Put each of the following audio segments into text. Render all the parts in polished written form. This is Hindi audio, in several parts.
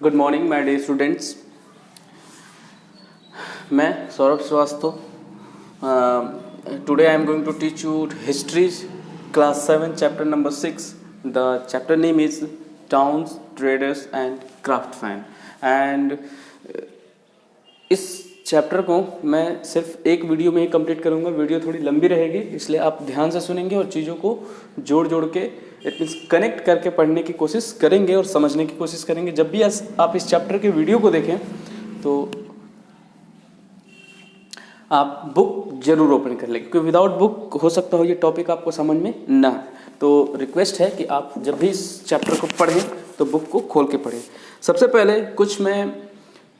Good morning my dear students. मैं Saurabh Srivastava. Today I am going to teach you history class 7 chapter number 6। The chapter name is towns, traders and craftsman. And इस चैप्टर को मैं सिर्फ एक वीडियो में ही कंप्लीट करूंगा। वीडियो थोड़ी लंबी रहेगी, इसलिए आप ध्यान से सुनेंगे और चीज़ों को जोड़ जोड़ के इट मीन्स कनेक्ट करके पढ़ने की कोशिश करेंगे और समझने की कोशिश करेंगे। जब भी आप इस चैप्टर के वीडियो को देखें तो आप बुक जरूर ओपन कर लें, क्योंकि विदाउट बुक हो सकता हो ये टॉपिक आपको समझ में ना आए। तो रिक्वेस्ट है कि आप जब भी इस चैप्टर को पढ़ें तो बुक को खोल के पढ़ें। सबसे पहले कुछ मैं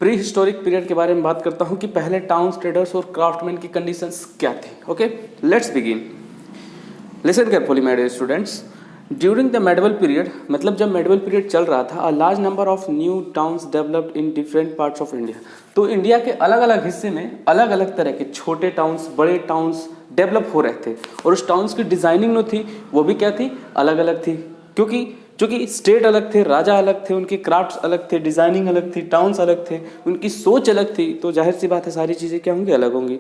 प्री हिस्टोरिक पीरियड के बारे में बात करता हूँ कि पहले टाउन्स, ट्रेडर्स और क्राफ्टमैन की कंडीशंस क्या थे। Okay, let's begin. Listen carefully my dear students. During the medieval period, मतलब जब मेडिवल पीरियड चल रहा था, a large number of new towns developed in different parts of India. तो इंडिया के अलग अलग हिस्से में अलग अलग तरह के छोटे टाउन्स, बड़े टाउन्स डेवलप हो रहे थे। और उस टाउन्स की डिजाइनिंग जो थी वो भी क्या थी, अलग अलग थी। क्योंकि स्टेट अलग थे, राजा अलग थे, उनके क्राफ्ट्स अलग थे, डिजाइनिंग अलग थी, टाउन्स अलग थे, उनकी सोच अलग थी। तो जाहिर सी बात है सारी चीज़ें क्या होंगी, अलग होंगी।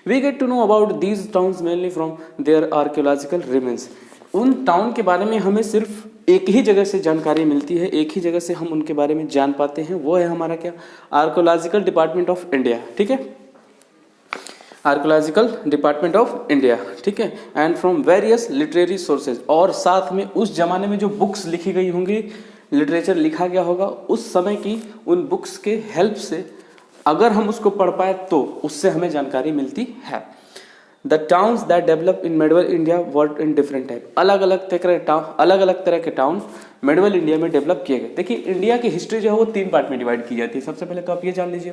We get to know about these towns mainly from their archaeological remains. उन टाउन के बारे में हमें सिर्फ एक ही जगह से जानकारी मिलती है, एक ही जगह से हम उनके बारे में जान पाते हैं, वो है हमारा क्या, आर्कियोलॉजिकल डिपार्टमेंट ऑफ इंडिया। ठीक है, आर्कियोलॉजिकल डिपार्टमेंट ऑफ इंडिया। ठीक है, and from various literary sources. और साथ में उस जमाने में जो बुक्स लिखी गई होंगी, लिटरेचर लिखा गया होगा, उस समय की उन बुक्स के हेल्प से अगर हम उसको पढ़ पाए तो उससे हमें जानकारी मिलती है। The towns that develop in medieval India word in different type. अलग अलग तरह के टाउन मेडिवल इंडिया में डेवलप किए गए। देखिए, इंडिया की हिस्ट्री जो है वो 3 पार्ट में डिवाइड की जाती है। सबसे पहले तो आप ये जान लीजिए,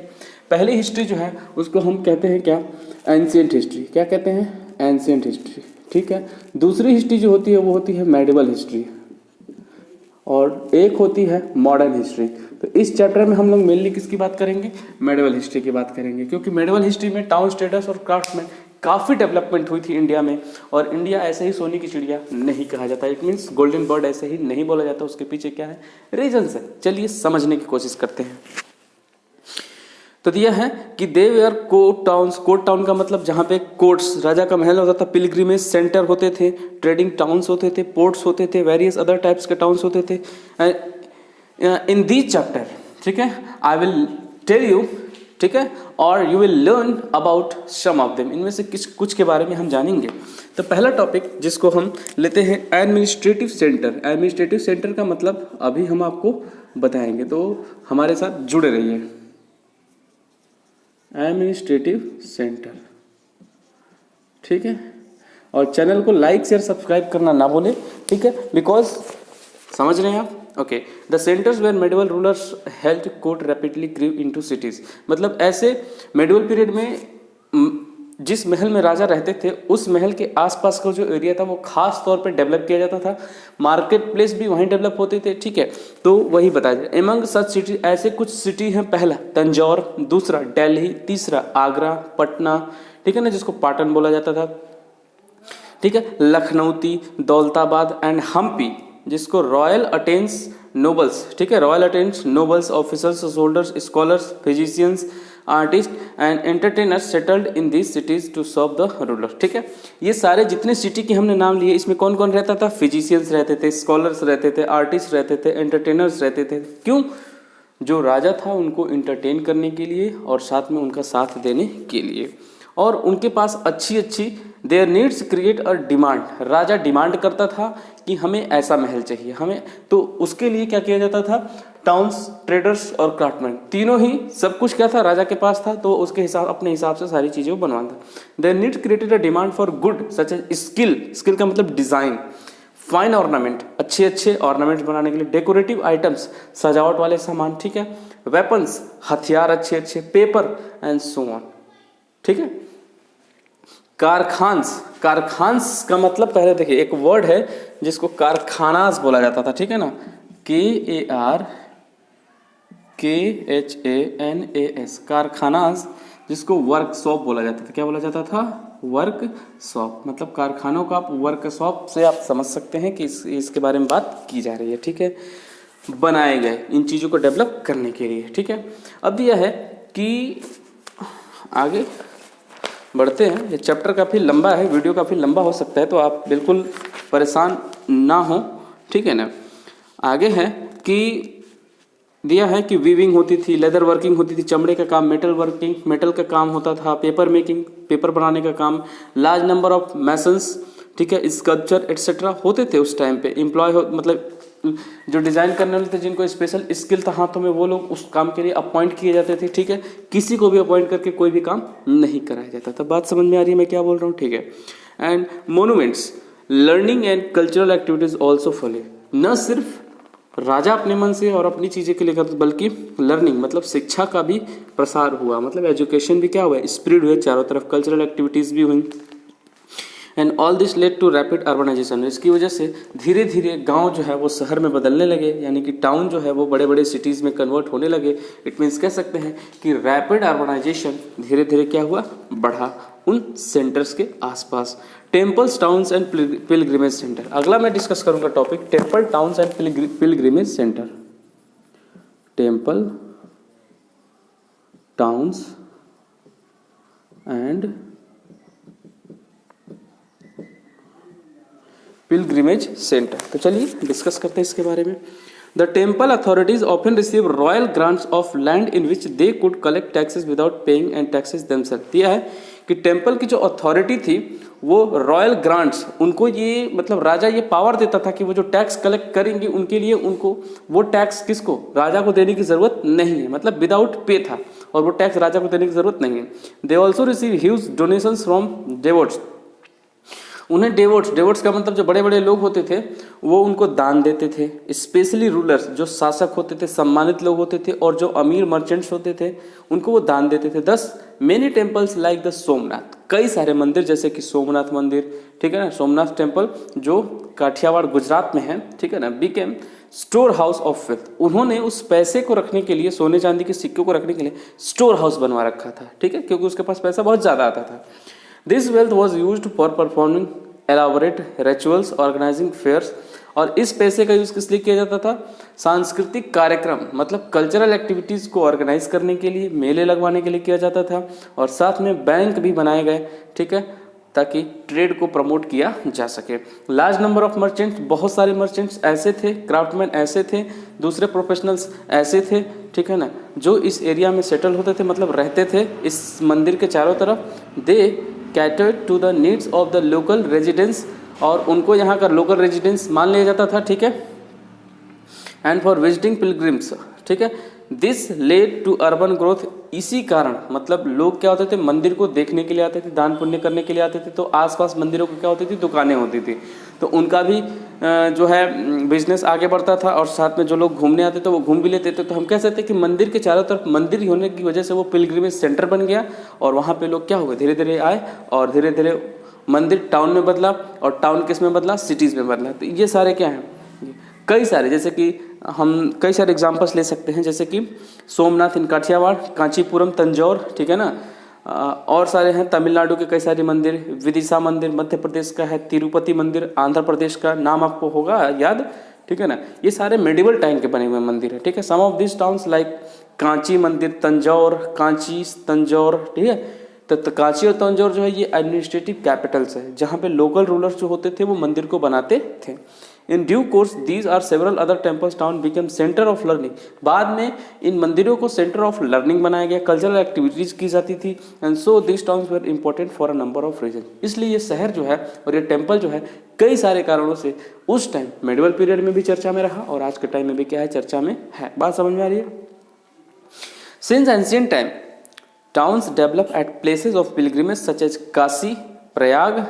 पहली हिस्ट्री जो है उसको हम कहते हैं क्या, एंशिएंट हिस्ट्री। क्या कहते हैं, एंशिएंट हिस्ट्री। ठीक है, दूसरी हिस्ट्री जो होती है वो होती है मेडिवल हिस्ट्री, और एक होती है मॉडर्न हिस्ट्री। तो इस चैप्टर में हम लोग मेनली किसकी बात करेंगे, मेडिवल हिस्ट्री की बात करेंगे, क्योंकि मेडिवल हिस्ट्री में टाउन, ट्रेडर्स और क्राफ्ट्समैन काफ़ी डेवलपमेंट हुई थी इंडिया में। और इंडिया ऐसे ही सोने की चिड़िया नहीं कहा जाता, इट मीन्स गोल्डन बर्ड ऐसे ही नहीं बोला जाता। उसके पीछे क्या है, रीजंस है। चलिए समझने की कोशिश करते हैं। तो दिया है कि they were court towns. Court town का मतलब जहाँ पे कोर्ट्स, राजा का महल होता था, पिलग्रिमेज सेंटर होते थे, ट्रेडिंग टाउन्स होते थे, पोर्ट्स होते थे, वेरियस अदर टाइप्स के टाउन्स होते थे। इन दिस चैप्टर, ठीक है, आई विल टेल यू, ठीक है, और you will learn about some of them. इनमें से कुछ के बारे में हम जानेंगे। तो पहला टॉपिक जिसको हम लेते हैं, एडमिनिस्ट्रेटिव सेंटर। एडमिनिस्ट्रेटिव सेंटर का मतलब अभी हम आपको बताएंगे, तो हमारे साथ जुड़े रहिए। एडमिनिस्ट्रेटिव सेंटर, ठीक है, और चैनल को लाइक शेयर सब्सक्राइब करना ना भूलें, ठीक है, बिकॉज समझ रहे हैं आप। Okay, the centres where medieval rulers held court rapidly grew into cities. मतलब ऐसे मेडिवल पीरियड में जिस महल में राजा रहते थे उस महल के आसपास का जो एरिया था वो खास तौर पे डेवलप किया जाता था। मार्केट प्लेस भी वहीं डेवलप होते थे। ठीक है, तो वही बताया जाए। एमंग सच सिटी, ऐसे कुछ सिटी हैं, पहला तंजौर, दूसरा दिल्ली, तीसरा आगरा, पटना, ठीक है ना, जिसको पाटन बोला जाता था, ठीक है, लखनऊती, दौलताबाद एंड हम्पी, जिसको रॉयल अटेंस नोबल्स, ठीक है, royal attendants nobles, officers, soldiers, scholars, physicians, artist and entertainers settled in this cities to serve the ruler. ठीक है, ये सारे जितने सिटी के हमने नाम लिए, इसमें कौन कौन रहता था, फिजिशियंस रहते थे, स्कॉलर्स रहते थे, आर्टिस्ट रहते थे, एंटरटेनर्स रहते थे। क्यों, जो राजा था उनको इंटरटेन करने के लिए और साथ में उनका साथ देने के लिए। और उनके पास अच्छी there needs create a demand. Raja demand करता था कि हमें ऐसा महल चाहिए, हमें, तो उसके लिए क्या किया जाता था, टाउन्स, ट्रेडर्स और क्राफ्टमैन, तीनों ही सब कुछ क्या था, राजा के पास था, तो उसके हिसाब, अपने हिसाब से सारी चीजें बनवाता। Their needs created a demand for good such as skill. Skill का मतलब डिजाइन, फाइन ऑर्नामेंट, अच्छे ऑर्नामेंट्स बनाने के लिए, डेकोरेटिव आइटम्स, सजावट वाले सामान, ठीक है, वेपन्स, हथियार अच्छे, पेपर एंड सो ऑन। ठीक है, कारखान्स का मतलब, पहले देखिए एक वर्ड है जिसको कारखानास बोला जाता था, ठीक है ना, KARKHANAS, कारखानास, जिसको वर्कशॉप बोला जाता था। क्या बोला जाता था, वर्कशॉप। मतलब कारखानों का आप वर्कशॉप से आप समझ सकते हैं कि इसके बारे में बात की जा रही है। ठीक है, बनाए गए इन चीज़ों को डेवलप करने के लिए। ठीक है, अब यह है कि आगे बढ़ते हैं। ये चैप्टर काफ़ी लंबा है, वीडियो काफ़ी लंबा हो सकता है, तो आप बिल्कुल परेशान ना हो। ठीक है ना, आगे है कि दिया है कि वीविंग होती थी, लेदर वर्किंग होती थी, चमड़े का काम, मेटल का काम होता था, पेपर मेकिंग, पेपर बनाने का काम, लार्ज नंबर ऑफ मैसन्स, ठीक है, स्कल्पचर एटसेट्रा होते थे उस टाइम पे। मतलब जो डिज़ाइन करने वाले थे, जिनको स्पेशल स्किल था हाथों में, वो लोग उस काम के लिए अपॉइंट किए जाते थे। ठीक है, किसी को भी अपॉइंट करके कोई भी काम नहीं कराया जाता था। बात समझ में आ रही है मैं क्या बोल रहा हूँ? ठीक है। And monuments, learning and cultural activities also follow. न सिर्फ राजा अपने मन से और अपनी चीज़ें के लिए करते, बल्कि लर्निंग मतलब शिक्षा का भी प्रसार हुआ, मतलब एजुकेशन भी क्या हुआ, स्प्रेड हुए चारों तरफ, कल्चरल एक्टिविटीज़ भी हुई। And all this led to rapid urbanisation. इसकी वजह से धीरे धीरे गांव जो है वो शहर में बदलने लगे, यानी कि टाउन जो है वो बड़े बड़े सिटीज़ में कन्वर्ट होने लगे। इट मीन्स कह सकते हैं कि रैपिड अर्बनाइजेशन धीरे धीरे क्या हुआ, बढ़ा उन सेंटर्स के आसपास। Temples, towns and pilgrimage centre, अगला मैं डिस्कस करूंगा topic temple, towns and pilgrimage centre. Temple, towns and pilgrimage centre. तो चलिए डिस्कस करते हैं इसके बारे में। The temple authorities often receive royal grants of land in which they could collect taxes without paying and taxes themselves. दिया है कि टेम्पल की जो अथॉरिटी थी वो रॉयल ग्रांट्स, उनको ये मतलब राजा ये पावर देता था कि वो जो टैक्स कलेक्ट करेंगे उनके लिए उनको वो टैक्स किसको, राजा को देने की जरूरत नहीं है, मतलब विदाउट पे था और वो टैक्स राजा को देने की जरूरत नहीं है। They also receive huge donations from devotees. उन्हें डेवोट्स का मतलब जो बड़े बड़े लोग होते थे वो उनको दान देते थे। स्पेशली रूलर्स, जो शासक होते थे, सम्मानित लोग होते थे, और जो अमीर मर्चेंट्स होते थे उनको वो दान देते थे। दस many temples like the Somnath, कई सारे मंदिर जैसे कि सोमनाथ मंदिर, ठीक है ना, सोमनाथ टेम्पल जो काठियावाड़ गुजरात में है, ठीक है ना, became store house of wealth. उन्होंने उस पैसे को रखने के लिए, सोने चांदी के सिक्कों को रखने के लिए स्टोर हाउस बनवा रखा था। ठीक है, क्योंकि उसके पास पैसा बहुत ज़्यादा आता था। This wealth was use for performing elaborate rituals, organising fairs. और इस पैसे का यूज किस लिए किया जाता था, सांस्कृतिक कार्यक्रम मतलब कल्चरल एक्टिविटीज़ को ऑर्गेनाइज करने के लिए, मेले लगवाने के लिए किया जाता था। और साथ में बैंक भी बनाए गए, ठीक है, ताकि ट्रेड को प्रमोट किया जा सके। लार्ज नंबर ऑफ मर्चेंट्स, बहुत सारे मर्चेंट्स ऐसे थे, क्राफ्टमैन ऐसे थे, दूसरे प्रोफेशनल्स ऐसे थे, ठीक है ना, जो इस एरिया में सेटल होते थे, मतलब रहते थे इस मंदिर के चारों तरफ। They catered to the needs of the local residents, और उनको यहाँ का लोकल रेजिडेंस मान लिया जाता था, ठीक है। एंड फॉर विजिटिंग पिलग्रिम्स, ठीक है, this led to urban growth. इसी कारण मतलब लोग क्या होते थे, मंदिर को देखने के लिए आते थे, दान पुण्य करने के लिए आते थे, तो आसपास मंदिरों को क्या होती थी, दुकानें होती थी, तो उनका भी जो है बिजनेस आगे बढ़ता था। और साथ में जो लोग घूमने आते थे वो घूम भी लेते थे। तो हम कह सकते हैं कि मंदिर के चारों तरफ मंदिर होने की वजह से वो पिलग्रिमेज सेंटर बन गया, और वहाँ पे लोग क्या हुए, धीरे धीरे आए, और धीरे धीरे मंदिर टाउन में बदला, और टाउन किस में बदला, सिटीज़ में बदला। तो ये सारे क्या हैं, कई सारे, जैसे कि हम कई सारे एग्जांपल्स ले सकते हैं, जैसे कि सोमनाथ इन काठियावाड़, कांचीपुरम तंजौर, ठीक है ना, और सारे हैं तमिलनाडु के कई सारे मंदिर, विदिशा मंदिर मध्य प्रदेश का है, तिरुपति मंदिर आंध्र प्रदेश का, नाम आपको होगा याद, ठीक है ना। ये सारे मेडिवल टाइम के बने हुए मंदिर है, ठीक है। Some of this towns like Kanchi मंदिर, तंजौर, कांची, तंजौर, ठीक है। तो कांची और तंजौर जो है ये एडमिनिस्ट्रेटिव कैपिटल्स है, जहाँ पे लोकल रूलर्स जो होते थे वो मंदिर को बनाते थे। In due course these are several other temples town become centre of learning. बाद में इन मंदिरों को सेंटर ऑफ लर्निंग बनाया गया, कल्चरल एक्टिविटीज की जाती थी। And so this towns were important for a number of reason. इसलिए ये शहर जो है और ये टेम्पल जो है कई सारे कारणों से उस टाइम मेडिवल पीरियड में भी चर्चा में रहा, और आज के टाइम में भी क्या है, चर्चा में है। बात समझ में आ रही है। Since ancient time towns develop at places of pilgrimage such as Kashi, Prayag,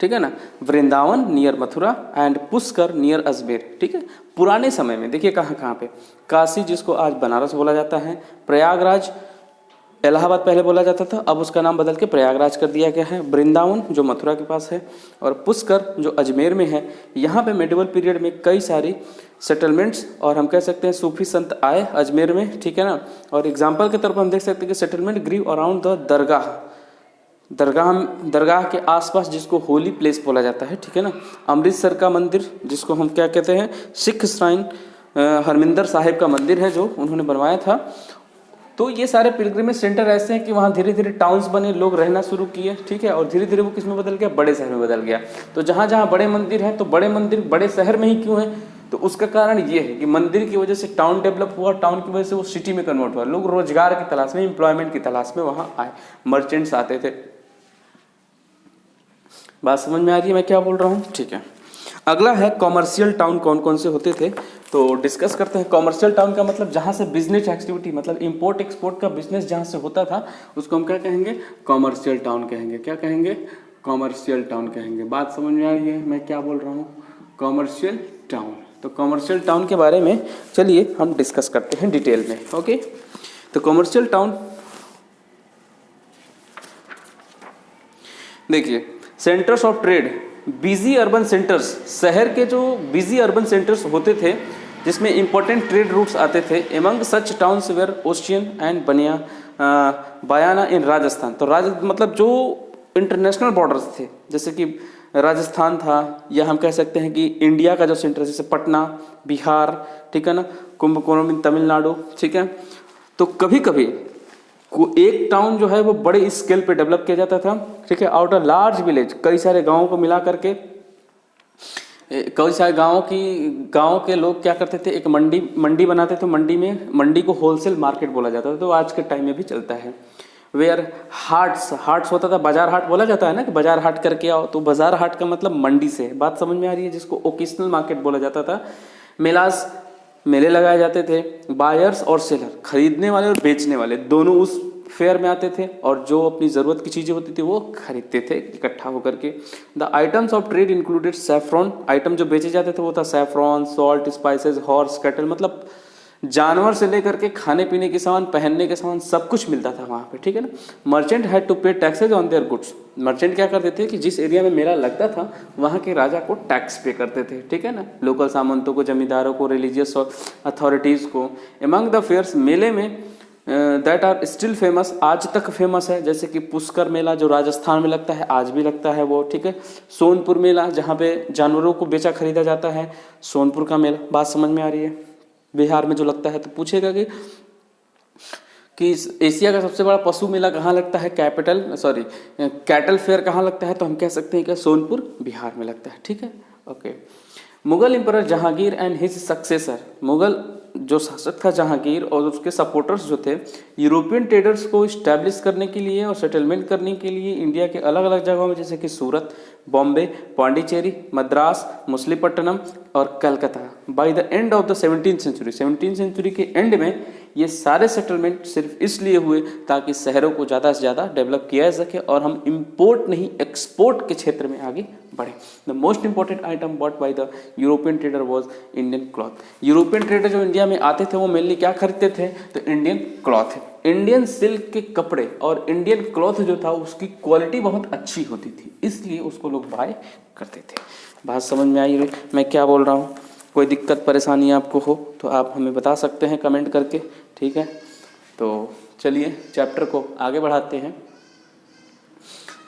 ठीक है ना, Vrindavan near Mathura and Pushkar near Ajmer, ठीक है। पुराने समय में देखिए कहाँ कहाँ पे, काशी जिसको आज बनारस बोला जाता है, प्रयागराज इलाहाबाद पहले बोला जाता था, अब उसका नाम बदल के प्रयागराज कर दिया गया है, वृंदावन जो मथुरा के पास है, और पुष्कर जो अजमेर में है। यहाँ पे मेडिवल पीरियड में कई सारी सेटलमेंट्स, और हम कह सकते हैं सूफी संत आए अजमेर में, ठीक है ना। और एग्जाम्पल के तौर पर हम देख सकते हैं कि सेटलमेंट ग्रीव अराउंड द दरगाह के आसपास, जिसको होली प्लेस बोला जाता है, ठीक है ना। अमृतसर का मंदिर जिसको हम क्या कहते हैं, सिख श्राइन, हरमिंदर साहिब का मंदिर है जो उन्होंने बनवाया था। तो ये सारे पिलग्रिमेज सेंटर ऐसे हैं कि वहाँ धीरे धीरे टाउन्स बने, लोग रहना शुरू किए, ठीक है, और धीरे धीरे वो किस में बदल गया, बड़े शहर में बदल गया। तो जहाँ जहाँ बड़े मंदिर हैं, तो बड़े मंदिर बड़े शहर में ही क्यों हैं, तो उसका कारण ये है कि मंदिर की वजह से टाउन डेवलप हुआ, टाउन की वजह से वो सिटी में कन्वर्ट हुआ, लोग रोजगार की तलाश में, एम्प्लॉयमेंट की तलाश में वहाँ आए, मर्चेंट्स आते थे। बात समझ में आ रही है मैं क्या बोल रहा हूँ? ठीक है। अगला है कॉमर्शियल टाउन कौन कौन से होते थे, तो डिस्कस करते हैं। कॉमर्शियल टाउन का मतलब जहाँ से बिजनेस एक्टिविटी, मतलब इंपोर्ट एक्सपोर्ट का बिजनेस जहाँ से होता था उसको हम क्या कहेंगे, कॉमर्शियल टाउन कहेंगे। क्या कहेंगे? कॉमर्शियल टाउन कहेंगे। बात समझ में आ रही है मैं क्या बोल रहा हूँ? Commercial town. तो कॉमर्शियल टाउन के बारे में चलिए हम डिस्कस करते हैं डिटेल में। ओके, तो कॉमर्शियल टाउन देखिए, centres of trade, busy urban centres, शहर के जो बिजी अर्बन सेंटर्स होते थे जिसमें इंपॉर्टेंट ट्रेड रूट्स आते थे। Among such towns were ocean and Bayana in Rajasthan. तो मतलब जो इंटरनेशनल बॉर्डर्स थे, जैसे कि राजस्थान था, या हम कह सकते हैं कि इंडिया का जो सेंटर जैसे पटना बिहार, ठीक है ना, कुंभकोणम तमिलनाडु, ठीक है। तो कभी कभी एक टाउन जो है वो बड़े स्केल पे डेवलप किया जाता था, ठीक है, आउट अ लार्ज विलेज, कई सारे गांवों को मिला करके, कई सारे गांव के लोग क्या करते थे, एक मंडी बनाते थे। मंडी को होलसेल मार्केट बोला जाता था, तो आज के टाइम में भी चलता है। वेयर हाट्स होता था, बाजार हाट बोला जाता है ना, कि बाजार हाट करके आओ, तो बाजार हाट का मतलब मंडी से, बात समझ में आ रही है, जिसको ओकेशनल मार्केट बोला जाता था। मेले लगाए जाते थे, बायर्स और सेलर, खरीदने वाले और बेचने वाले दोनों उस फेयर में आते थे, और जो अपनी ज़रूरत की चीज़ें होती थी वो खरीदते थे इकट्ठा होकर के। The items of trade included saffron, item जो बेचे जाते थे वो था saffron, salt, spices, horse, cattle, मतलब जानवर से लेकर के खाने पीने के सामान, पहनने के सामान, सब कुछ मिलता था वहाँ पे, ठीक है ना। मर्चेंट हैड टू पे taxes on their goods, merchant क्या करते थे कि जिस एरिया में मेला लगता था वहाँ के राजा को टैक्स पे करते थे, ठीक है ना, लोकल सामंतों को, जमींदारों को, रिलीजियस अथॉरिटीज़ को। एमंग द फेयर्स, मेले में दैट आर स्टिल फेमस, आज तक फेमस है, जैसे कि पुष्कर मेला जो राजस्थान में लगता है, आज भी लगता है वो, ठीक है। सोनपुर मेला जहाँ पे जानवरों को बेचा खरीदा जाता है, सोनपुर का मेला, बात समझ में आ रही है। बिहार में जो लगता है, तो पूछेगा कि एशिया का सबसे बड़ा पशु मेला कहाँ लगता है, कैटल फेयर कहाँ लगता है, तो हम कह सकते हैं कि सोनपुर बिहार में लगता है, ठीक है। Okay. Mughal emperor Jahangir and his successor, Mughal जो शासक था जहांगीर और उसके सपोर्टर्स जो थे, यूरोपियन ट्रेडर्स को इस्टेब्लिश करने के लिए और सेटलमेंट करने के लिए इंडिया के अलग अलग जगहों में, जैसे कि सूरत, बॉम्बे, पांडिचेरी, मद्रास, मछलीपट्टनम और Calcutta, by the end of the 17th century के एंड में ये सारे सेटलमेंट सिर्फ इसलिए हुए ताकि शहरों को ज़्यादा से ज़्यादा डेवलप किया जा सके और हम इम्पोर्ट नहीं एक्सपोर्ट के क्षेत्र में आगे बढ़े। The most important item bought by the European trader was Indian cloth. European trader जो इंडिया में आते थे वो मेनली क्या खरीदते थे, तो इंडियन क्लॉथ, इंडियन सिल्क के कपड़े, और इंडियन क्लॉथ जो था उसकी क्वालिटी बहुत अच्छी होती थी, इसलिए उसको लोग बाय करते थे। बात समझ में आई है मैं क्या बोल रहा हूँ? कोई दिक्कत परेशानी आपको हो तो आप हमें बता सकते हैं कमेंट करके, ठीक है। तो चलिए चैप्टर को आगे बढ़ाते हैं।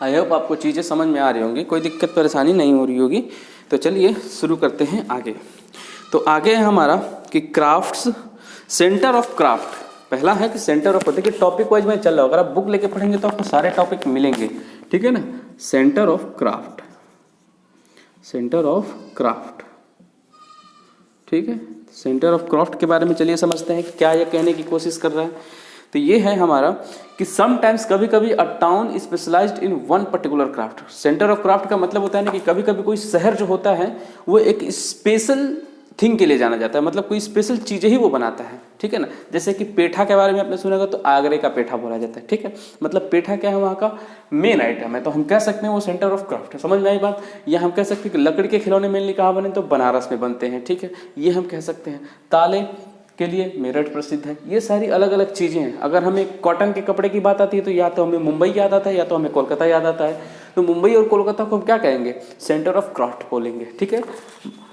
आई होप आपको चीज़ें समझ में आ रही होंगी, कोई दिक्कत परेशानी नहीं हो रही होगी। तो चलिए शुरू करते हैं आगे। तो आगे है हमारा कि क्राफ्ट्स, सेंटर ऑफ क्राफ्ट। पहला है कि सेंटर ऑफ, देखिए टॉपिक वाइज में चल रहा है, अगर आप बुक लेके पढ़ेंगे तो आपको सारे टॉपिक मिलेंगे, ठीक है ना। Centre of craft, centre of craft, ठीक है। सेंटर ऑफ क्राफ्ट के बारे में चलिए समझते हैं कि क्या ये कहने की कोशिश कर रहा है। तो ये है हमारा कि समटाइम्स, कभी कभी a town specialised in one particular craft. Centre of craft का मतलब होता है ना कि कभी कभी कोई शहर जो होता है वो एक स्पेशल थिंग के लिए जाना जाता है, मतलब कोई स्पेशल चीज़ें ही वो बनाता है, ठीक है ना। जैसे कि पेठा के बारे में आपने सुना होगा, तो आगरे का पेठा बोला जाता है, ठीक है। मतलब पेठा क्या है, वहाँ का मेन आइटम है, तो हम कह सकते हैं वो सेंटर ऑफ क्राफ्ट है। समझ में आई बात? या हम कह सकते हैं कि लकड़ी के खिलौने मेनली कहाँ बने, तो बनारस में बनते हैं, ठीक है, ये हम कह सकते हैं। ताले के लिए मेरठ प्रसिद्ध है। ये सारी अलग अलग चीज़ें हैं। अगर हमें कॉटन के कपड़े की बात आती है तो या तो हमें मुंबई याद आता है या तो हमें कोलकाता याद आता है। तो मुंबई और कोलकाता को हम क्या कहेंगे, सेंटर ऑफ क्राफ्ट बोलेंगे, ठीक है।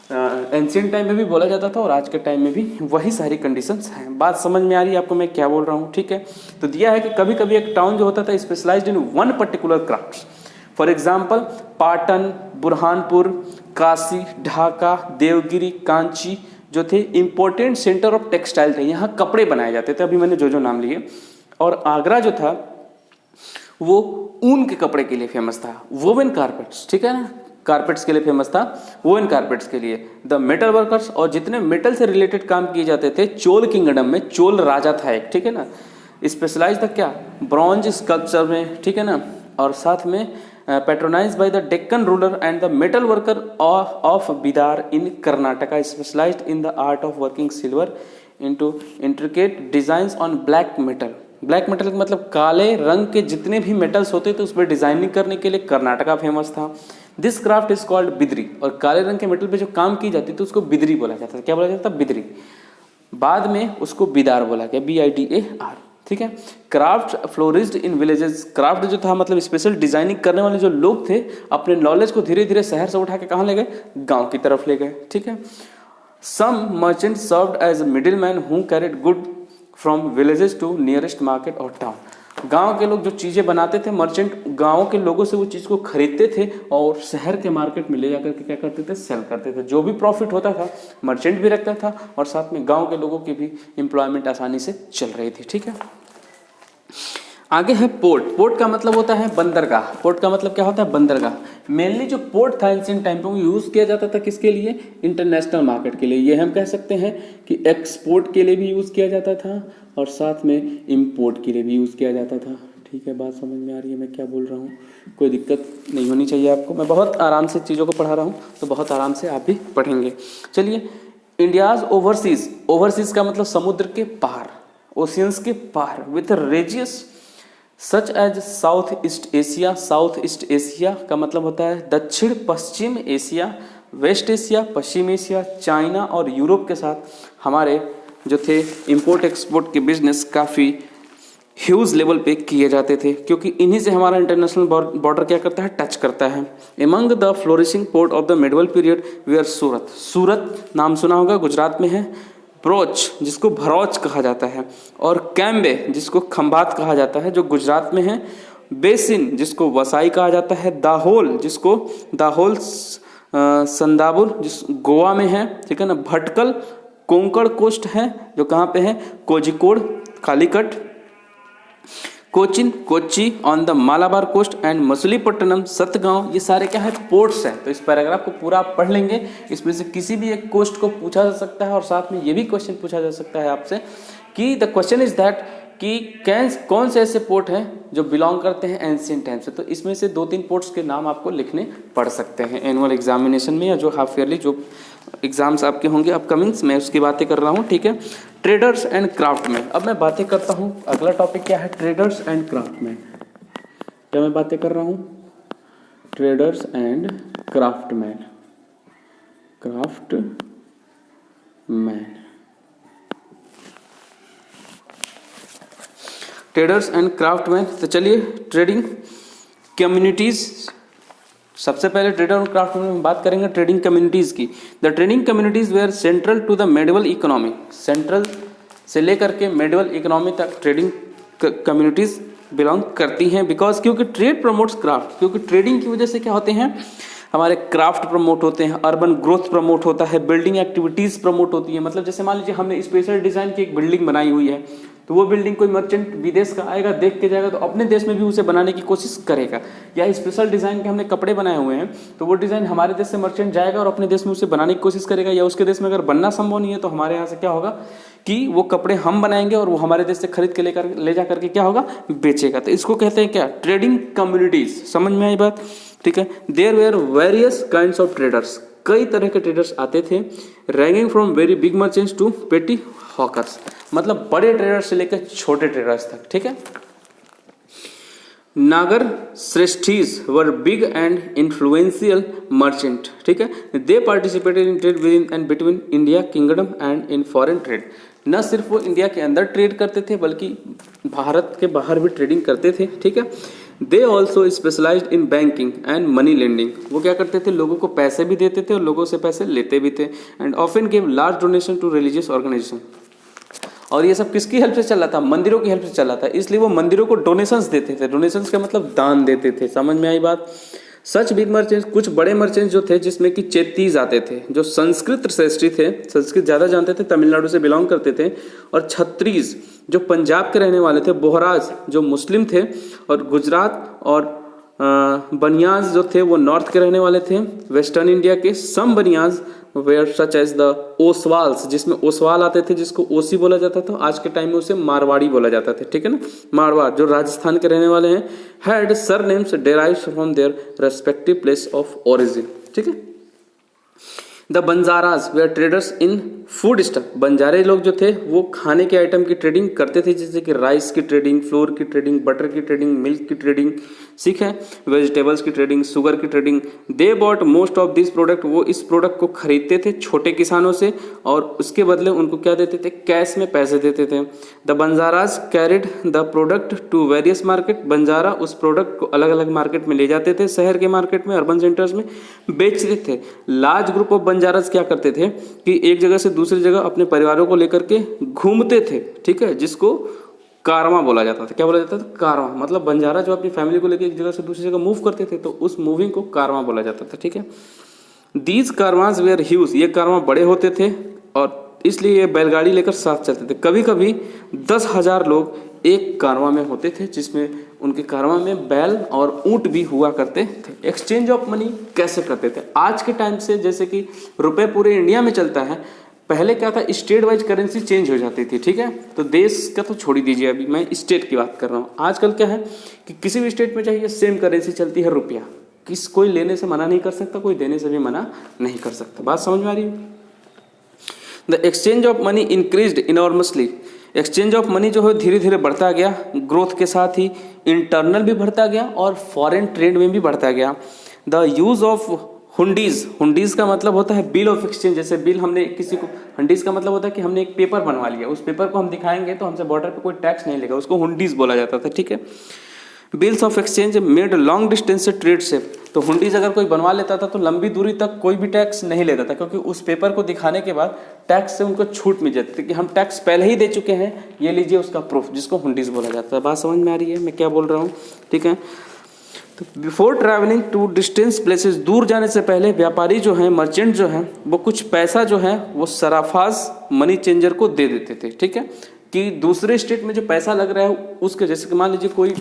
एंशिएंट टाइम में भी बोला जाता था और आज के टाइम में भी वही सारी कंडीशंस हैं। बात समझ में आ रही है आपको मैं क्या बोल रहा हूँ, ठीक है। तो दिया है कि कभी कभी एक टाउन जो होता था specialised in one particular craft. For example Patan, Burhanpur, Kashi, Dhaka, Devagiri, Kanchi, जो थे इम्पोर्टेंट सेंटर ऑफ टेक्सटाइल थे, यहाँ कपड़े बनाए जाते थे, अभी मैंने जो नाम लिए। और आगरा जो था वो ऊन के कपड़े के लिए फेमस था, वोवेन कारपेट्स, ठीक है ना, कारपेट्स के लिए फेमस था, वोवेन कारपेट्स के लिए। द मेटल वर्कर्स, और जितने मेटल से रिलेटेड काम किए जाते थे चोल किंगडम में, चोल राजा था एक, ठीक है ना, स्पेशलाइज था क्या, ब्रॉन्ज स्कल्पचर में, ठीक है ना, और साथ में patronise by the Deccan ruler and the metal worker of Bidar in Karnataka, specialised in the art of working silver into intricate designs on black metal. Black metal का मतलब काले रंग के जितने भी मेटल्स होते थे उस पर डिजाइनिंग करने के लिए कर्नाटका फेमस था। This craft is called Bidri, और काले रंग के मेटल पे जो काम की जाती थी उसको बिदरी बोला जाता था। क्या बोला जाता था? बिदरी। बाद में उसको बिदार बोला गया, BIDAR, ठीक है। Craft flourished in villages, craft जो था मतलब स्पेशल डिजाइनिंग करने वाले जो लोग थे अपने नॉलेज को धीरे धीरे शहर से उठा के कहाँ ले गए? गांव की तरफ ले गए, ठीक है। Some merchant served as middle man who carried good from villages to nearest market और टाउन। गांव के लोग जो चीज़ें बनाते थे, मर्चेंट गांव के लोगों से वो चीज़ को खरीदते थे और शहर के मार्केट में ले जाकर के क्या करते थे? सेल करते थे। जो भी प्रॉफिट होता था मर्चेंट भी रखता था और साथ में गांव के लोगों की भी एम्प्लॉयमेंट आसानी से चल रही थी, ठीक है। आगे है पोर्ट। पोर्ट का मतलब होता है बंदरगाह। पोर्ट का मतलब क्या होता है? बंदरगाह। मेनली जो पोर्ट था एंशिएंट टाइम पे वो यूज़ किया जाता था किसके लिए? इंटरनेशनल मार्केट के लिए। ये हम कह सकते हैं कि एक्सपोर्ट के लिए भी यूज़ किया जाता था और साथ में इंपोर्ट के लिए भी यूज़ किया जाता था, ठीक है। बात समझ में आ रही है मैं क्या बोल रहा हूँ? कोई दिक्कत नहीं होनी चाहिए आपको, मैं बहुत आराम से चीज़ों को पढ़ा रहा हूँ तो बहुत आराम से आप भी पढ़ेंगे। चलिए, इंडियाज ओवरसीज। ओवरसीज का मतलब समुद्र के पार, ओशियंस के पार, with regions such as South East Asia. South East Asia का मतलब होता है दक्षिण पश्चिम एशिया, वेस्ट एशिया, पश्चिम एशिया, चाइना और यूरोप के साथ हमारे जो थे इंपोर्ट एक्सपोर्ट के बिजनेस काफ़ी ह्यूज लेवल पे किए जाते थे, क्योंकि इन्हीं से हमारा इंटरनेशनल बॉर्डर क्या करता है? टच करता है। Among the flourishing port of the medieval period were Surat. Surat नाम सुना होगा, गुजरात में है। ब्रोच जिसको भरौच कहा जाता है, और कैम्बे जिसको खंबात कहा जाता है जो गुजरात में है। बेसिन जिसको वसाई कहा जाता है। दाहोल जिसको दाहोल संदाबुर जिस गोवा में है, ठीक है ना। भटकल कोंकण कोस्ट है जो कहाँ पे है? Kozhikode, Calicut. Cochin Kochi on the Malabar coast and Machilipatnam, Satgaon, ये सारे क्या है? पोर्ट्स हैं। तो इस पैराग्राफ को पूरा आप पढ़ लेंगे, इसमें से किसी भी एक कोस्ट को पूछा जा सकता है और साथ में ये भी क्वेश्चन पूछा जा सकता है आपसे कि द क्वेश्चन इज दैट कि कौन से ऐसे पोर्ट हैं जो बिलोंग करते हैं एंशिएंट टाइम से। तो इसमें से 2-3 पोर्ट्स के नाम आपको लिखने पड़ सकते हैं एनुअल एग्जामिनेशन में, या जो हाफ ईयरली जो एग्जाम्स आपके होंगे अपकमिंग्स, मैं उसकी बातें कर रहा हूँ, ठीक है। Traders and craftsman. अब मैं बातें करता हूँ, अगला टॉपिक क्या है? Traders and craftsman. क्या मैं बातें कर रहा हूँ? Traders and craftsman. Craftsman, traders and craftsman. तो चलिए, ट्रेडिंग कम्युनिटीज। सबसे पहले ट्रेडर और क्राफ्टमैन में बात करेंगे ट्रेडिंग कम्युनिटीज की। The trading communities were central to the medieval economy. Central से लेकर के मेडिवल इकोनॉमी तक ट्रेडिंग कम्युनिटीज बिलोंग करती हैं। बिकॉज क्योंकि ट्रेड प्रमोट्स क्राफ्ट, क्योंकि ट्रेडिंग की वजह से क्या होते हैं? हमारे क्राफ्ट प्रमोट होते हैं, अर्बन ग्रोथ प्रमोट होता है, बिल्डिंग एक्टिविटीज प्रमोट होती है। मतलब जैसे मान लीजिए हमने स्पेशल डिजाइन की एक बिल्डिंग बनाई हुई है, तो वो बिल्डिंग कोई मर्चेंट विदेश का आएगा, देख के जाएगा तो अपने देश में भी उसे बनाने की कोशिश करेगा। या स्पेशल डिज़ाइन के हमने कपड़े बनाए हुए हैं तो वो डिज़ाइन हमारे देश से मर्चेंट जाएगा और अपने देश में उसे बनाने की कोशिश करेगा, या उसके देश में अगर बनना संभव नहीं है तो हमारे यहाँ से क्या होगा कि वो कपड़े हम बनाएंगे और वो हमारे देश से खरीद के ले जा करके क्या होगा? बेचेगा। तो इसको कहते हैं क्या? Trading communities. समझ में आई बात? ठीक है। There were various kinds of traders. कई तरह के ट्रेडर्स आते थे, ranking from very big merchants to petty hawkers, मतलब बड़े ट्रेडर्स से लेकर छोटे ट्रेडर्स तक, ठीक है। नागर श्रेष्ठीज were big and influential merchant, ठीक है। They participated in trade within and between India kingdom and in foreign trade. न सिर्फ वो इंडिया के अंदर ट्रेड करते थे बल्कि भारत के बाहर भी ट्रेडिंग करते थे, ठीक है। They also specialised in banking and money lending. वो क्या करते थे? लोगों को पैसे भी देते थे और लोगों से पैसे लेते भी थे। And often give large donation to religious organisation. और ये सब किसकी हेल्प से चल रहा था? मंदिरों की हेल्प से चल रहा था, इसलिए वो मंदिरों को डोनेशंस देते थे। डोनेशंस का मतलब दान देते थे। समझ में आई बात? सच बिग मर्चेंट्स, कुछ बड़े मर्चेंट्स जो थे जिसमें कि चेत्तीस आते थे, जो संस्कृत श्रेष्ठी थे, संस्कृत ज़्यादा जानते थे, तमिलनाडु से बिलोंग करते थे, और छत्तीस जो पंजाब के रहने वाले थे, बोहराज जो मुस्लिम थे, और गुजरात और बनियाज जो थे वो नॉर्थ के रहने वाले थे। वेस्टर्न इंडिया के some Banias were such as the Oswals, जिसमें ओसवाल आते थे जिसको ओसी बोला जाता था, आज के टाइम में उसे मारवाड़ी बोला जाता था, ठीक है ना, मारवाड़ जो राजस्थान के रहने वाले हैं, had surnames derived from their respective place of origin, ठीक है। The Banjaras were traders in food stuff, बंजारे लोग जो थे वो खाने के आइटम की ट्रेडिंग करते थे, जैसे कि राइस की ट्रेडिंग, फ्लोर की ट्रेडिंग, बटर की ट्रेडिंग, मिल्क की ट्रेडिंग, ठीक है, वेजिटेबल्स की ट्रेडिंग, शुगर की trading. They bought most of this product, वो इस प्रोडक्ट को खरीदते थे छोटे किसानों से और उसके बदले उनको क्या देते थे, कैश में पैसे देते थे। The Banjaras carried the product to various market, Banjara उस प्रोडक्ट को अलग अलग मार्केट में ले जाते थे, शहर के मार्केट में, अर्बन सेंटर्स में बेचते थे। लार्ज ग्रुप ऑफ बंजाराज क्या करते थे कि एक जगह से दूसरी जगह अपने परिवारों को लेकर के घूमते थे, ठीक है, जिसको कारवां बोला जाता था। क्या बोला जाता था? कारवां। मतलब बंजारा जो अपनी फैमिली को लेकर एक जगह से दूसरी जगह मूव करते थे तो उस मूविंग को कारवां बोला जाता था, ठीक है। दीज कारवांस वेयर ह्यूज, ये कारवां बड़े होते थे और इसलिए ये बैलगाड़ी लेकर साथ चलते थे। कभी कभी 10,000 लोग एक कारवां में होते थे, जिसमें उनके कारवां में बैल और ऊंट भी हुआ करते थे। एक्सचेंज ऑफ मनी कैसे करते थे? आज के टाइम से जैसे कि रुपए पूरे इंडिया में चलता है, पहले क्या था, स्टेट वाइज करेंसी चेंज हो जाती थी, ठीक है। तो देश का तो छोड़ ही दीजिए, अभी मैं स्टेट की बात कर रहा हूँ। आजकल क्या है कि किसी भी स्टेट में चाहिए सेम करेंसी चलती है, रुपया। कोई लेने से मना नहीं कर सकता, कोई देने से भी मना नहीं कर सकता। बात समझ में आ रही है? The exchange of money increased enormously, exchange of money जो है धीरे धीरे बढ़ता गया, ग्रोथ के साथ ही इंटरनल भी बढ़ता गया और फॉरेन ट्रेड में भी बढ़ता गया। The use of hundis, hundis का मतलब होता है बिल ऑफ एक्सचेंज। जैसे बिल हमने किसी को, हुंडीज का मतलब होता है कि हमने एक पेपर बनवा लिया, उस पेपर को हम दिखाएंगे तो हमसे बॉर्डर पे कोई टैक्स नहीं लेगा, उसको हुंडीज बोला जाता था, ठीक है। Bills of exchange made long distance से ट्रेड से, तो हुंडीज अगर कोई बनवा लेता था तो लंबी दूरी तक कोई भी टैक्स नहीं लेता था, क्योंकि उस पेपर को दिखाने के बाद टैक्स से उनको छूट मिल जाती थी कि हम टैक्स पहले ही दे चुके हैं, ये लीजिए उसका प्रूफ, जिसको हुंडीज बोला जाता है। बात समझ में आ रही है मैं क्या बोल रहा हूँ? ठीक है। तो before travelling to distance places, दूर जाने से पहले व्यापारी जो हैं, मर्चेंट जो हैं, वो कुछ पैसा जो है वो सराफाज मनी चेंजर को दे देते थे, ठीक है। कि दूसरे स्टेट में जो पैसा लग रहा है उसके, जैसे कि मान लीजिए कोई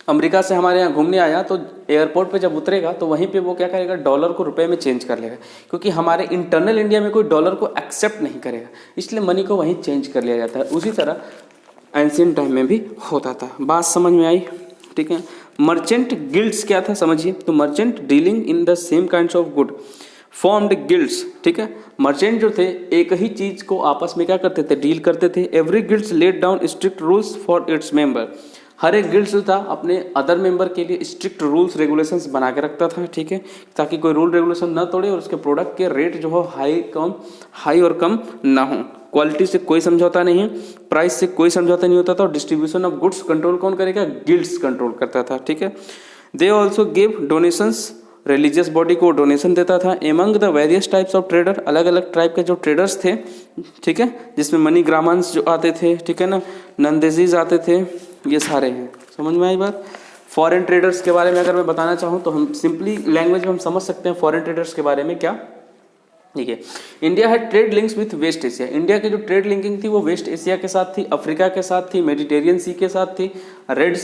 अमेरिका से हमारे यहाँ घूमने आया तो एयरपोर्ट पे जब उतरेगा तो वहीं पे वो क्या करेगा, डॉलर को रुपए में चेंज कर लेगा, क्योंकि हमारे इंटरनल इंडिया में कोई डॉलर को एक्सेप्ट नहीं करेगा, इसलिए मनी को वहीं चेंज कर लिया जाता है। उसी तरह एंशिएंट टाइम में भी होता था। बात समझ में आई? ठीक है। मर्चेंट गिल्ड्स क्या था समझिए, तो merchant dealing in the same kinds of good formed guilds, ठीक है। मर्चेंट जो थे एक ही चीज को आपस में क्या करते थे, डील करते थे। Every guilds laid down strict rules for its member, हर एक गिल्ड जो था अपने अदर मेंबर के लिए स्ट्रिक्ट रूल्स रेगुलेशंस बना के रखता था, ठीक है, ताकि कोई रूल रेगुलेशन ना तोड़े और उसके प्रोडक्ट के रेट जो हो हाई और कम ना हो। क्वालिटी से कोई समझौता नहीं, प्राइस से कोई समझौता नहीं होता था, और डिस्ट्रीब्यूशन ऑफ गुड्स कंट्रोल कौन करेगा, गिल्ड्स कंट्रोल करता था, ठीक है। They also give donations, religious body को डोनेशन देता था। Among the various types of trader, अलग अलग टाइप के जो ट्रेडर्स थे, ठीक है, जिसमें मनी ग्रामन्स जो आते थे, ठीक है ना, नंदेजीज आते थे, ये सारे हैं। समझ में आई बात? फॉरेन ट्रेडर्स के बारे में अगर मैं बताना चाहूँ तो हम सिंपली लैंग्वेज में हम समझ सकते हैं फॉरेन ट्रेडर्स के बारे में क्या, ठीक है। इंडिया है trade links with West Asia, India की जो ट्रेड लिंकिंग थी वो वेस्ट एशिया के साथ थी, अफ्रीका के साथ थी, मेडिटेरियन सी के साथ थी, रेड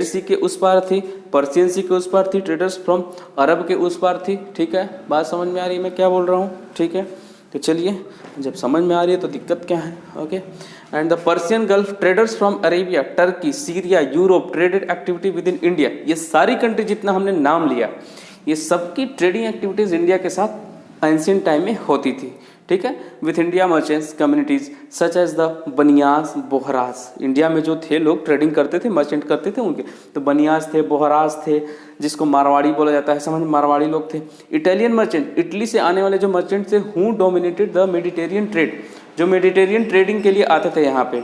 सी के उस पार थी, पर्शियन सी के उस पार थी, ट्रेडर्स फ्रॉम अरब के उस पार थी, ठीक है। बात समझ में आ रही है मैं क्या बोल रहा हूँ? ठीक है। तो चलिए, जब समझ में आ रही है तो दिक्कत क्या है? Okay. And the Persian gulf traders from Arabia, Turkey, Syria, Europe, traded activity with in India, ये सारी कंट्री जितना हमने नाम लिया, ये सबकी ट्रेडिंग एक्टिविटीज इंडिया के साथ एंशिएंट टाइम में होती थी, ठीक है। With India merchants communities such as the Banias, Bohras, India में जो थे लोग ट्रेडिंग करते थे, मर्चेंट करते थे उनके, तो बनियाज थे, बोहराज थे, जिसको मारवाड़ी बोला जाता है, समझ, मारवाड़ी लोग थे। इटालियन मर्चेंट, इटली से आने वाले जो मर्चेंट थे, who dominated the Mediterranean trade, जो मेडिटेरियन ट्रेडिंग के लिए आते थे यहाँ पे,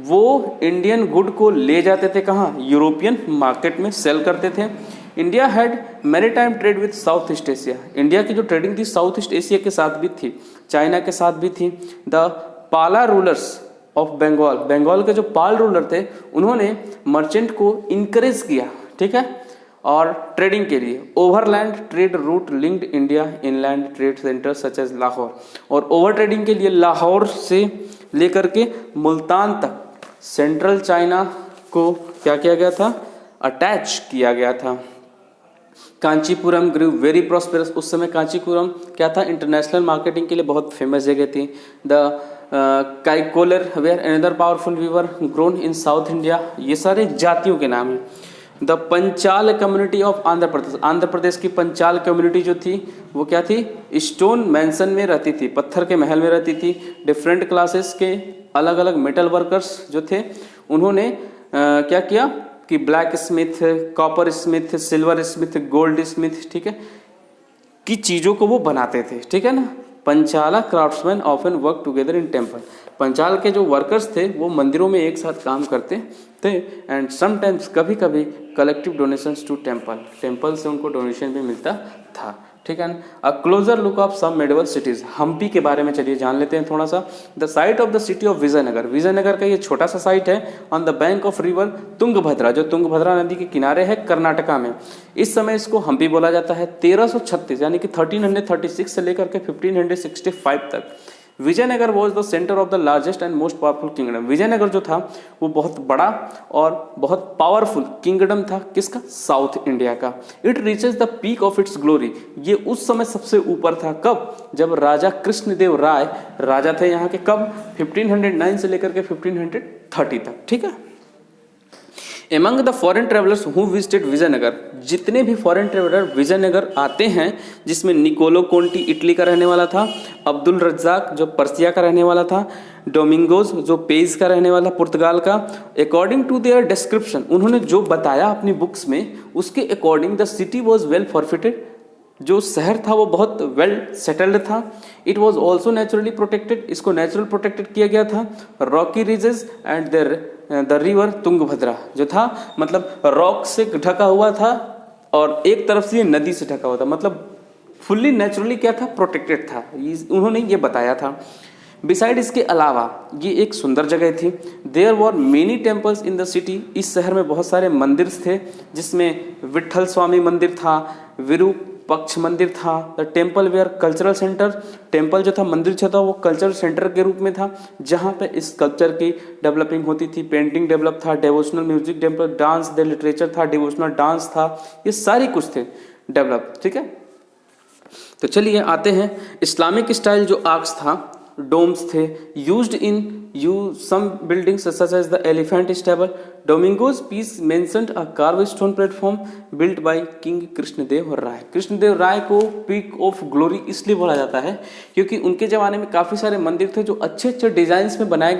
वो इंडियन गुड को ले जाते थे कहाँ, यूरोपियन मार्केट में सेल करते थे। India had maritime trade with south East Asia, India की जो ट्रेडिंग थी साउथ ईस्ट एशिया के साथ भी थी, चाइना के साथ भी थी। द पाला रूलर्स ऑफ बंगाल, बंगाल के जो पाल रूलर थे उन्होंने मर्चेंट को इनकरेज किया, ठीक है, और ट्रेडिंग के लिए overland trade route linked India inland trade centre such as Lahore, और ओवर ट्रेडिंग के लिए लाहौर से लेकर के मुल्तान तक सेंट्रल चाइना को क्या किया गया था, अटैच किया गया था। कांचीपुरम ग्रू वेरी प्रॉस्पेरस, उस समय कांचीपुरम क्या था, इंटरनेशनल मार्केटिंग के लिए बहुत फेमस जगह थी। The Kaikolar were another powerful weaver grown in south India, ये सारे जातियों के नाम हैं। The Panchal community of Andhra Pradesh, Andhra Pradesh की पंचाल कम्युनिटी जो थी वो क्या थी, स्टोन मैंसन में रहती थी, पत्थर के महल में रहती थी। डिफरेंट क्लासेस के अलग अलग मेटल वर्कर्स जो थे उन्होंने क्या किया कि black Smith, copper Smith, silver Smith, gold Smith, ठीक है, की चीज़ों को वो बनाते थे, ठीक है ना। Panchala craftsman often work together in temple, Panchal के जो वर्कर्स थे वो मंदिरों में एक साथ काम करते थे। एंड समटाइम्स कभी कभी कलेक्टिव डोनेशंस टू टेम्पल से उनको डोनेशन भी मिलता था, ठीक है ना। A closer look of some medieval cities, Hampi के बारे में चलिए जान लेते हैं थोड़ा सा। The site of the city of Vijayanagar, Vijayanagar का ये छोटा सा साइट है on the bank of river Tungabhadra, जो तुंगभद्रा नदी के किनारे है कर्नाटका में। इस समय इसको हम्पी बोला जाता है। 1336 यानी कि 1336 से लेकर के 1565 तक Vijayanagar was the centre of the largest and most powerful kingdom, Vijayanagar जो था वो बहुत बड़ा और बहुत पावरफुल किंगडम था, किसका, साउथ इंडिया का। It reaches the peak of its glory, ये उस समय सबसे ऊपर था, कब, जब राजा कृष्णदेव राय राजा थे यहाँ के, कब, 1509 से लेकर के 1530 तक, ठीक है। Among the foreign travellers who visited Vijayanagar, जितने भी फॉरेन ट्रेवलर विजयनगर आते हैं, जिसमें निकोलो कोंटी इटली का रहने वाला था, अब्दुल रज्जाक जो पर्सिया का रहने वाला था, डोमिंगोज जो पेज का रहने वाला पुर्तगाल का, अकॉर्डिंग टू देयर डिस्क्रिप्शन, उन्होंने जो बताया अपनी बुक्स में उसके according the city was well forfeited, जो शहर था वो बहुत वेल सेटल्ड था। It was also naturally protected, इसको नेचुरल प्रोटेक्टेड किया गया था। Rocky ridges and the river Tungabhadra जो था मतलब रॉक से ढका हुआ था और एक तरफ से नदी से ढका हुआ था, मतलब फुल्ली नेचुरली क्या था, प्रोटेक्टेड था, उन्होंने ये बताया था। बिसाइड इसके अलावा ये एक सुंदर जगह थी। There were many temples in the city, इस शहर में बहुत सारे मंदिर थे, जिसमें विट्ठल स्वामी मंदिर था, विरूपक्ष मंदिर था। The temple were cultural centre, temple जो था, मंदिर जो था वो कल्चरल सेंटर के रूप में था, जहाँ पे इस कल्चर की डेवलपिंग होती थी। पेंटिंग डेवलप था, devotional music develop, dance the literature था, डिवोशनल डांस था, ये सारी कुछ थे डेवलप, ठीक है। तो चलिए आते हैं इस्लामिक स्टाइल जो आर्क्स था, डोम्स थे, used in some buildings such as the elephant stable. Domingo's piece mentioned a carved stone platform built by King Krishnadeva Raya. Krishnadeva Raya को पीक ऑफ ग्लोरी इसलिए बोला जाता है क्योंकि उनके जमाने में काफ़ी सारे मंदिर थे जो अच्छे अच्छे डिजाइन्स में बनाए गए